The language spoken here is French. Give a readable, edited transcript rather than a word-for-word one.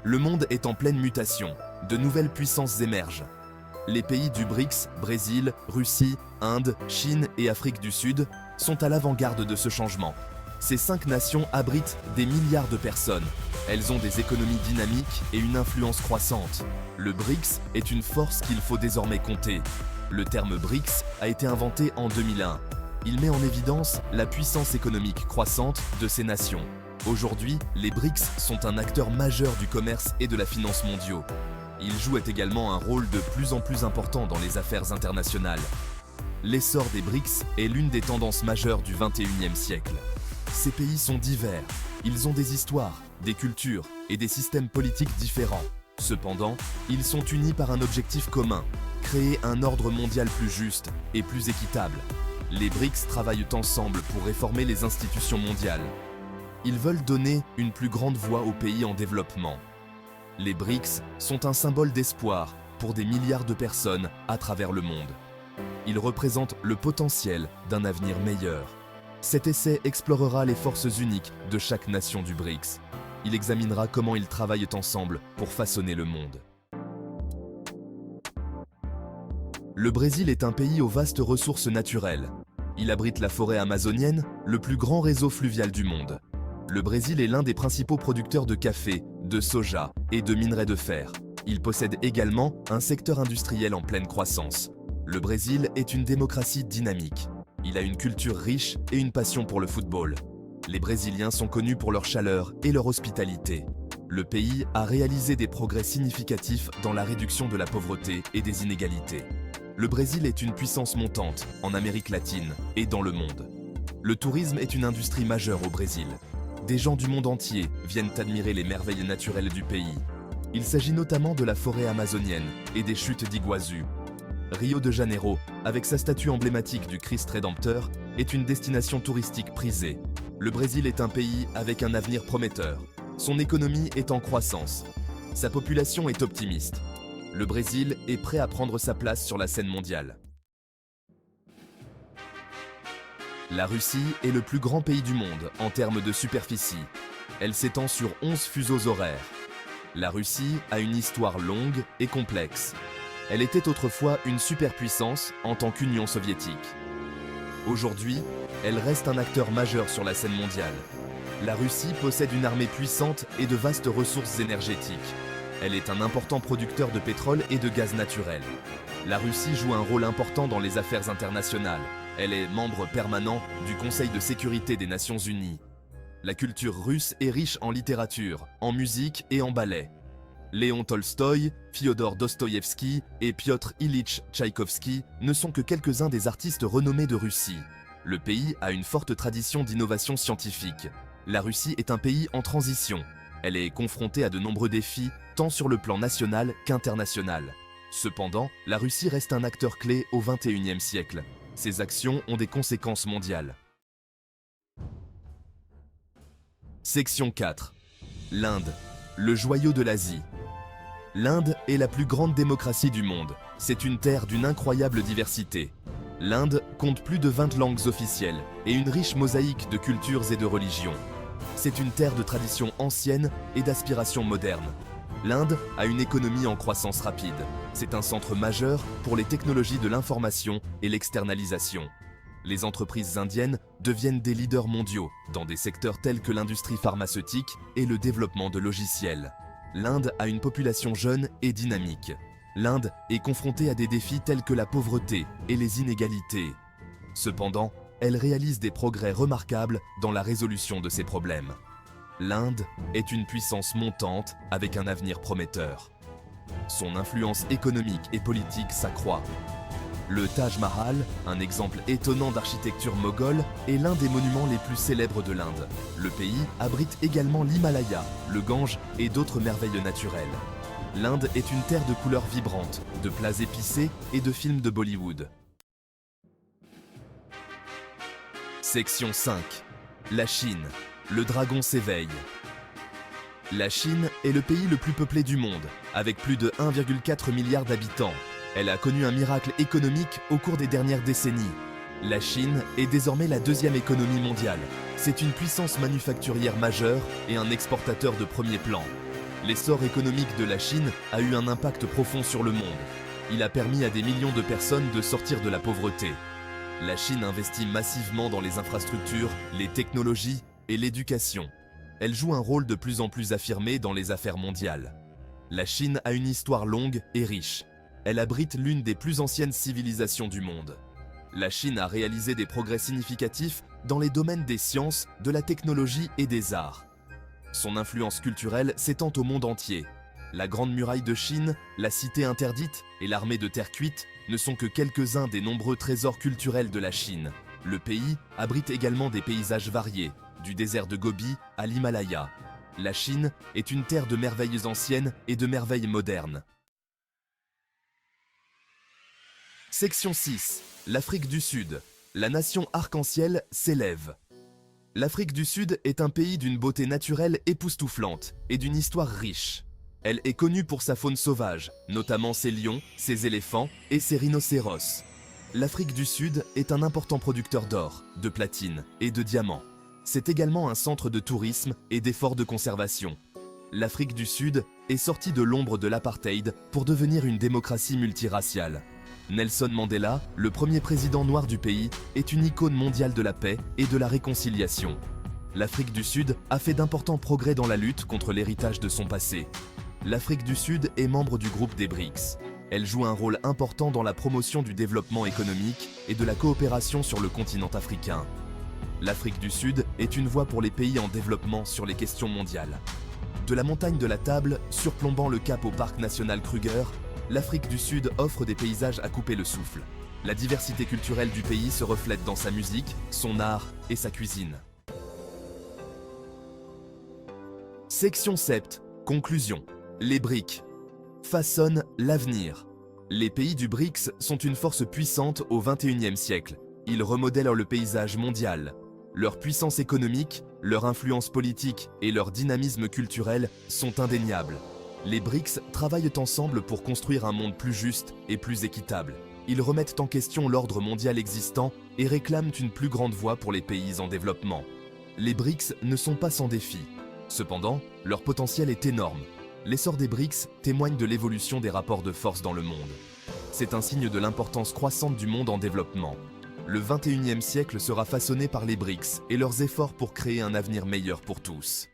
Le monde est en pleine mutation. De nouvelles puissances émergent. Les pays du BRICS, Brésil, Russie, Inde, Chine et Afrique du Sud, sont à l'avant-garde de ce changement. Ces 5 nations abritent des milliards de personnes. Elles ont des économies dynamiques et une influence croissante. Le BRICS est une force qu'il faut désormais compter. Le terme BRICS a été inventé en 2001. Il met en évidence la puissance économique croissante de ces nations. Aujourd'hui, les BRICS sont un acteur majeur du commerce et de la finance mondiaux. Ils jouent également un rôle de plus en plus important dans les affaires internationales. L'essor des BRICS est l'une des tendances majeures du XXIe siècle. Ces pays sont divers. Ils ont des histoires, des cultures et des systèmes politiques différents. Cependant, ils sont unis par un objectif commun, créer un ordre mondial plus juste et plus équitable. Les BRICS travaillent ensemble pour réformer les institutions mondiales. Ils veulent donner une plus grande voix aux pays en développement. Les BRICS sont un symbole d'espoir pour des milliards de personnes à travers le monde. Ils représentent le potentiel d'un avenir meilleur. Cet essai explorera les forces uniques de chaque nation du BRICS. Il examinera comment ils travaillent ensemble pour façonner le monde. Le Brésil est un pays aux vastes ressources naturelles. Il abrite la forêt amazonienne, le plus grand réseau fluvial du monde. Le Brésil est l'un des principaux producteurs de café, de soja et de minerais de fer. Il possède également un secteur industriel en pleine croissance. Le Brésil est une démocratie dynamique. Il a une culture riche et une passion pour le football. Les Brésiliens sont connus pour leur chaleur et leur hospitalité. Le pays a réalisé des progrès significatifs dans la réduction de la pauvreté et des inégalités. Le Brésil est une puissance montante en Amérique latine et dans le monde. Le tourisme est une industrie majeure au Brésil. Des gens du monde entier viennent admirer les merveilles naturelles du pays. Il s'agit notamment de la forêt amazonienne et des chutes d'Iguazu. Rio de Janeiro, avec sa statue emblématique du Christ Rédempteur, est une destination touristique prisée. Le Brésil est un pays avec un avenir prometteur. Son économie est en croissance. Sa population est optimiste. Le Brésil est prêt à prendre sa place sur la scène mondiale. La Russie est le plus grand pays du monde en termes de superficie. Elle s'étend sur 11 fuseaux horaires. La Russie a une histoire longue et complexe. Elle était autrefois une superpuissance en tant qu'Union soviétique. Aujourd'hui, elle reste un acteur majeur sur la scène mondiale. La Russie possède une armée puissante et de vastes ressources énergétiques. Elle est un important producteur de pétrole et de gaz naturel. La Russie joue un rôle important dans les affaires internationales. Elle est membre permanent du Conseil de sécurité des Nations Unies. La culture russe est riche en littérature, en musique et en ballet. Léon Tolstoï, Fyodor Dostoïevski et Piotr Ilitch Tchaïkovski ne sont que quelques-uns des artistes renommés de Russie. Le pays a une forte tradition d'innovation scientifique. La Russie est un pays en transition. Elle est confrontée à de nombreux défis, tant sur le plan national qu'international. Cependant, la Russie reste un acteur clé au XXIe siècle. Ses actions ont des conséquences mondiales. Section 4. L'Inde, le joyau de l'Asie. L'Inde est la plus grande démocratie du monde. C'est une terre d'une incroyable diversité. L'Inde compte plus de 20 langues officielles et une riche mosaïque de cultures et de religions. C'est une terre de traditions anciennes et d'aspirations modernes. L'Inde a une économie en croissance rapide. C'est un centre majeur pour les technologies de l'information et l'externalisation. Les entreprises indiennes deviennent des leaders mondiaux dans des secteurs tels que l'industrie pharmaceutique et le développement de logiciels. L'Inde a une population jeune et dynamique. L'Inde est confrontée à des défis tels que la pauvreté et les inégalités. Cependant, elle réalise des progrès remarquables dans la résolution de ces problèmes. L'Inde est une puissance montante avec un avenir prometteur. Son influence économique et politique s'accroît. Le Taj Mahal, un exemple étonnant d'architecture moghole, est l'un des monuments les plus célèbres de l'Inde. Le pays abrite également l'Himalaya, le Gange et d'autres merveilles naturelles. L'Inde est une terre de couleurs vibrantes, de plats épicés et de films de Bollywood. Section 5. La Chine. Le dragon s'éveille. La Chine est le pays le plus peuplé du monde, avec plus de 1,4 milliard d'habitants. Elle a connu un miracle économique au cours des dernières décennies. La Chine est désormais la deuxième économie mondiale. C'est une puissance manufacturière majeure et un exportateur de premier plan. L'essor économique de la Chine a eu un impact profond sur le monde. Il a permis à des millions de personnes de sortir de la pauvreté. La Chine investit massivement dans les infrastructures, les technologies et l'éducation. Elle joue un rôle de plus en plus affirmé dans les affaires mondiales. La Chine a une histoire longue et riche. Elle abrite l'une des plus anciennes civilisations du monde. La Chine a réalisé des progrès significatifs dans les domaines des sciences, de la technologie et des arts. Son influence culturelle s'étend au monde entier. La Grande Muraille de Chine, la Cité interdite et l'Armée de terre cuite ne sont que quelques-uns des nombreux trésors culturels de la Chine. Le pays abrite également des paysages variés, du désert de Gobi à l'Himalaya. La Chine est une terre de merveilles anciennes et de merveilles modernes. Section 6. L'Afrique du Sud. La nation arc-en-ciel s'élève. L'Afrique du Sud est un pays d'une beauté naturelle époustouflante et d'une histoire riche. Elle est connue pour sa faune sauvage, notamment ses lions, ses éléphants et ses rhinocéros. L'Afrique du Sud est un important producteur d'or, de platine et de diamants. C'est également un centre de tourisme et d'efforts de conservation. L'Afrique du Sud est sortie de l'ombre de l'apartheid pour devenir une démocratie multiraciale. Nelson Mandela, le premier président noir du pays, est une icône mondiale de la paix et de la réconciliation. L'Afrique du Sud a fait d'importants progrès dans la lutte contre l'héritage de son passé. L'Afrique du Sud est membre du groupe des BRICS. Elle joue un rôle important dans la promotion du développement économique et de la coopération sur le continent africain. L'Afrique du Sud est une voie pour les pays en développement sur les questions mondiales. De la montagne de la Table, surplombant le cap au parc national Kruger, l'Afrique du Sud offre des paysages à couper le souffle. La diversité culturelle du pays se reflète dans sa musique, son art et sa cuisine. Section 7. Conclusion. Les BRICS façonnent l'avenir. Les pays du BRICS sont une force puissante au XXIe siècle. Ils remodèlent le paysage mondial. Leur puissance économique, leur influence politique et leur dynamisme culturel sont indéniables. Les BRICS travaillent ensemble pour construire un monde plus juste et plus équitable. Ils remettent en question l'ordre mondial existant et réclament une plus grande voix pour les pays en développement. Les BRICS ne sont pas sans défis. Cependant, leur potentiel est énorme. L'essor des BRICS témoigne de l'évolution des rapports de force dans le monde. C'est un signe de l'importance croissante du monde en développement. Le XXIe siècle sera façonné par les BRICS et leurs efforts pour créer un avenir meilleur pour tous.